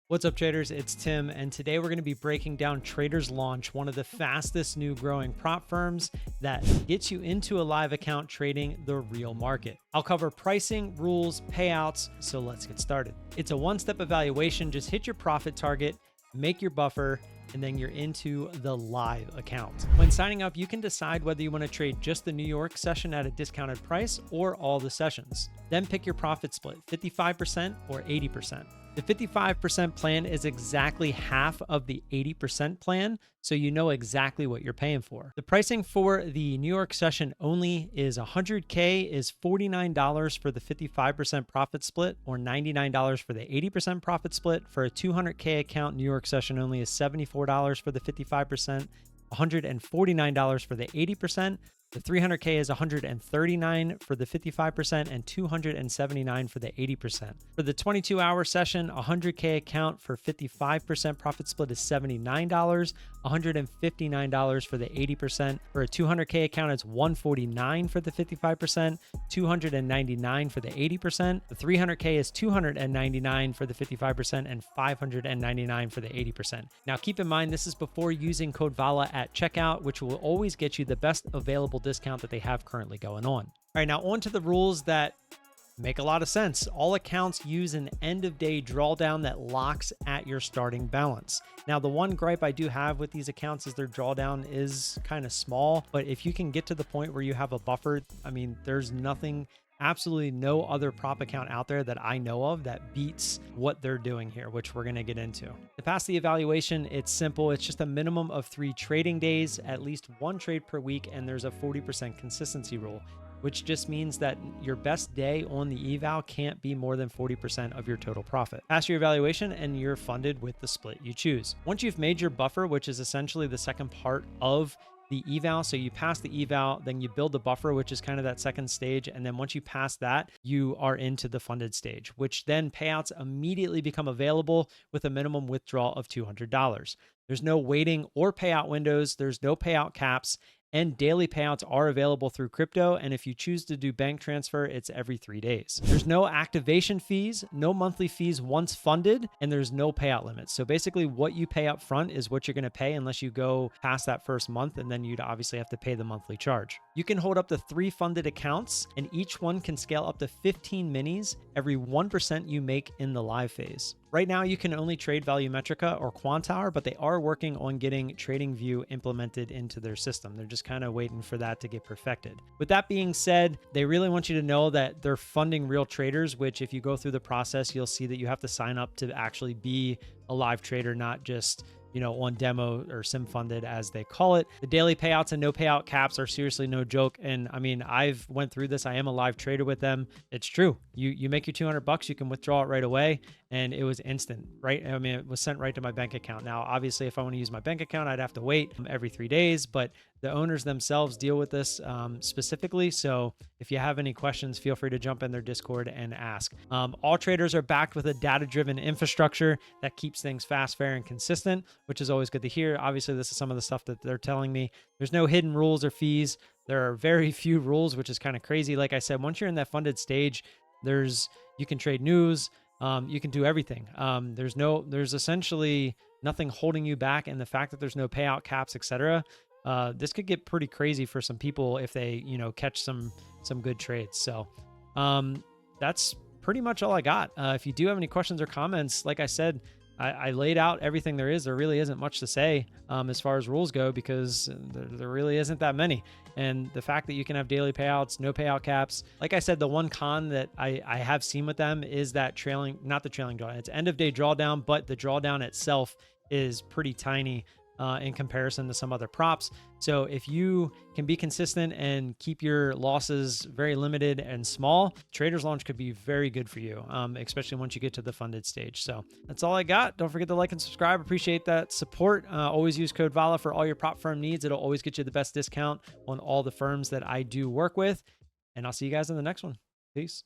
What's up, traders? It's Tim, and today we're going to be breaking down Traders Launch, one of the fastest new growing prop firms that gets you into a live account trading the real market. I'll cover pricing, rules, payouts, so let's get started. It's a one-step evaluation. Just hit your profit target, make your buffer, and then you're into the live account. When signing up, you can decide whether you want to trade just the New York session at a discounted price or all the sessions. Then pick your profit split, 55% or 80%. The 55% plan is exactly half of the 80% plan, so you know exactly what you're paying for. The pricing for the New York session only is $100K is $49 for the 55% profit split or $99 for the 80% profit split. For a 200K account, New York session only is $74 for the 55%, $149 for the 80%. The 300K is $139 for the 55% and $279 for the 80%. For the 22-hour session, 100K account for 55% profit split is $79, $159 for the 80%. For a 200K account, it's $149 for the 55%, $299 for the 80%. The 300K is $299 for the 55% and $599 for the 80%. Now, keep in mind, this is before using code VOLA at checkout, which will always get you the best available discount that they have currently going on. All right, now on to the rules that make a lot of sense. All accounts use an end of day drawdown that locks at your starting balance. Now, the one gripe I do have with these accounts is their drawdown is kind of small, but if you can get to the point where you have a buffer, I mean, there's nothing, absolutely no other prop account out there that I know of that beats what they're doing here, which we're going to get into. To pass the evaluation, it's simple. It's just a minimum of 3 trading days, at least 1 trade per week, and there's a 40% consistency rule, which just means that your best day on the eval can't be more than 40% of your total profit. Pass your evaluation and you're funded with the split you choose. Once you've made your buffer, which is essentially the second part of the eval, so you pass the eval, then you build the buffer, which is kind of that second stage, and then once you pass that, you are into the funded stage, which then payouts immediately become available with a minimum withdrawal of $200. There's no waiting or payout windows, there's no payout caps, and daily payouts are available through crypto. And if you choose to do bank transfer, it's every 3 days. There's no activation fees, no monthly fees once funded, and there's no payout limits. So basically what you pay up front is what you're going to pay unless you go past that first month, and then you'd obviously have to pay the monthly charge. You can hold up to 3 funded accounts, and each one can scale up to 15 minis every 1% you make in the live phase. Right now, you can only trade Volumetrica or Quantower, but they are working on getting TradingView implemented into their system. They're just kind of waiting for that to get perfected. With that being said, they really want you to know that they're funding real traders, which if you go through the process, you'll see that you have to sign up to actually be a live trader, not just on demo or sim funded as they call it. The daily payouts and no payout caps are seriously no joke. And I mean, I've went through this. I am a live trader with them. It's true. You make your $200, you can withdraw it right away. And it was instant, right? I mean, it was sent right to my bank account. Now, obviously, if I want to use my bank account, I'd have to wait every 3 days, but the owners themselves deal with this specifically. So if you have any questions, feel free to jump in their Discord and ask. All traders are backed with a data-driven infrastructure that keeps things fast, fair, and consistent, which is always good to hear. Obviously, this is some of the stuff that they're telling me. There's no hidden rules or fees. There are very few rules, which is kind of crazy. Like I said, once you're in that funded stage, you can trade news, you can do everything. There's essentially nothing holding you back. And the fact that there's no payout caps, etc., this could get pretty crazy for some people if they, catch some good trades. So, that's pretty much all I got. If you do have any questions or comments, like I said, I laid out everything there is. There really isn't much to say as far as rules go, because there really isn't that many. And the fact that you can have daily payouts, no payout caps. Like I said, the one con that I have seen with them is that not the trailing drawdown. It's end of day drawdown, but the drawdown itself is pretty tiny in comparison to some other props. So if you can be consistent and keep your losses very limited and small, Traders Launch could be very good for you, especially once you get to the funded stage. So that's all I got. Don't forget to like and subscribe. Appreciate that support. Always use code VOLA for all your prop firm needs. It'll always get you the best discount on all the firms that I do work with. And I'll see you guys in the next one. Peace.